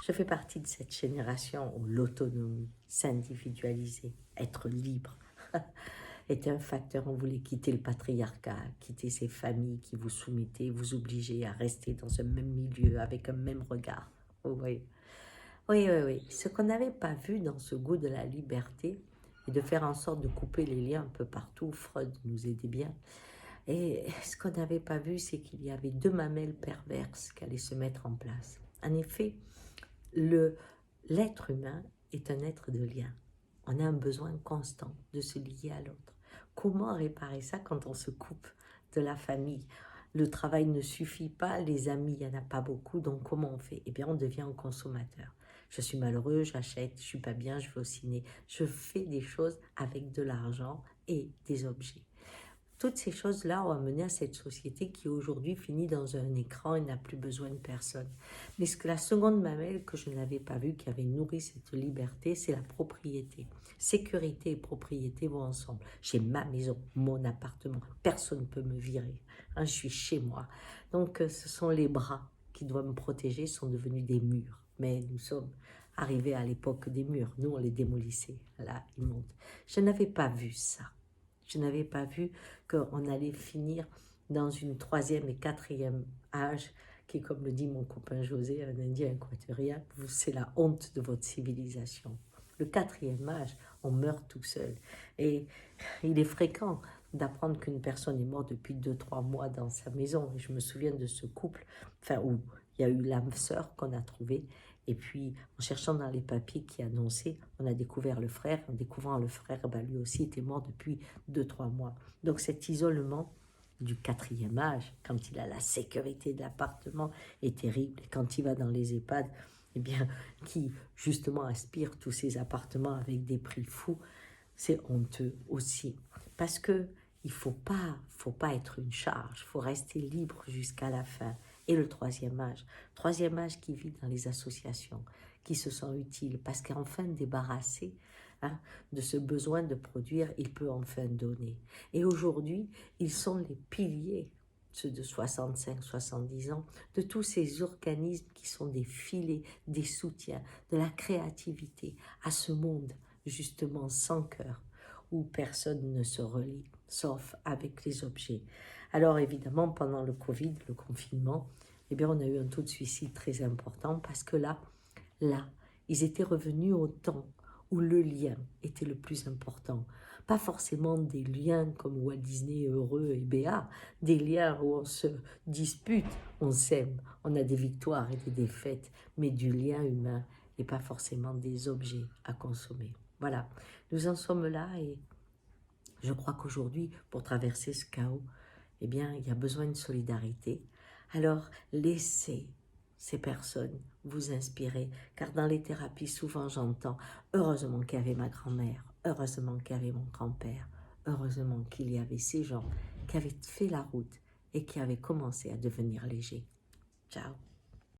Je fais partie de cette génération où l'autonomie, s'individualiser, être libre est un facteur. On voulait quitter le patriarcat, quitter ces familles qui vous soumettaient, vous obligeaient à rester dans un même milieu, avec un même regard. Oui, oui, oui, oui. Ce qu'on n'avait pas vu dans ce goût de la liberté et de faire en sorte de couper les liens un peu partout, Freud nous aidait bien. Et ce qu'on n'avait pas vu, c'est qu'il y avait deux mamelles perverses qui allaient se mettre en place. En effet, l'être humain est un être de lien. On a un besoin constant de se lier à l'autre. Comment réparer ça quand on se coupe de la famille? Le travail ne suffit pas, les amis, il n'y en a pas beaucoup, donc comment on fait? Eh bien, on devient un consommateur. Je suis malheureux, j'achète, je ne suis pas bien, je vais au ciné. Je fais des choses avec de l'argent et des objets. Toutes ces choses-là ont amené à cette société qui aujourd'hui finit dans un écran et n'a plus besoin de personne. Mais ce que la seconde mamelle que je n'avais pas vue, qui avait nourri cette liberté, c'est la propriété. Sécurité et propriété vont ensemble. J'ai ma maison, mon appartement, personne ne peut me virer. Hein, je suis chez moi. Donc ce sont les bras qui doivent me protéger, sont devenus des murs. Mais nous sommes arrivés à l'époque des murs. Nous, on les démolissait. Là, ils montent. Je n'avais pas vu ça. Je n'avais pas vu qu'on allait finir dans une troisième et quatrième âge, qui, comme le dit mon copain José, un Indien équatorien, c'est la honte de votre civilisation. Le quatrième âge, on meurt tout seul. Et il est fréquent d'apprendre qu'une personne est morte depuis 2-3 mois dans sa maison. Et je me souviens de ce couple, enfin, où il y a eu l'âme sœur qu'on a trouvée. Et puis, en cherchant dans les papiers qui annonçaient, on a découvert le frère. En découvrant le frère, ben, lui aussi était mort depuis 2-3 mois. Donc cet isolement du quatrième âge, quand il a la sécurité de l'appartement, est terrible. Et quand il va dans les EHPAD, eh bien, qui justement aspire tous ces appartements avec des prix fous, c'est honteux aussi. Parce que il faut pas être une charge, il faut rester libre jusqu'à la fin. Et le troisième âge qui vit dans les associations, qui se sent utile, parce qu'enfin débarrassé de ce besoin de produire, il peut enfin donner. Et aujourd'hui, ils sont les piliers, ceux de 65-70 ans, de tous ces organismes qui sont des filets, des soutiens, de la créativité à ce monde, justement sans cœur, où personne ne se relie, sauf avec les objets. Alors évidemment, pendant le Covid, le confinement, eh bien, on a eu un taux de suicide très important parce que là, ils étaient revenus au temps où le lien était le plus important. Pas forcément des liens comme Walt Disney heureux et béat, des liens où on se dispute, on s'aime, on a des victoires et des défaites, mais du lien humain et pas forcément des objets à consommer. Voilà, nous en sommes là et je crois qu'aujourd'hui, pour traverser ce chaos, eh bien, il y a besoin de solidarité. Alors, laissez ces personnes vous inspirer, car dans les thérapies, souvent j'entends « Heureusement qu'il y avait ma grand-mère, heureusement qu'il y avait mon grand-père, heureusement qu'il y avait ces gens qui avaient fait la route et qui avaient commencé à devenir légers. » Ciao.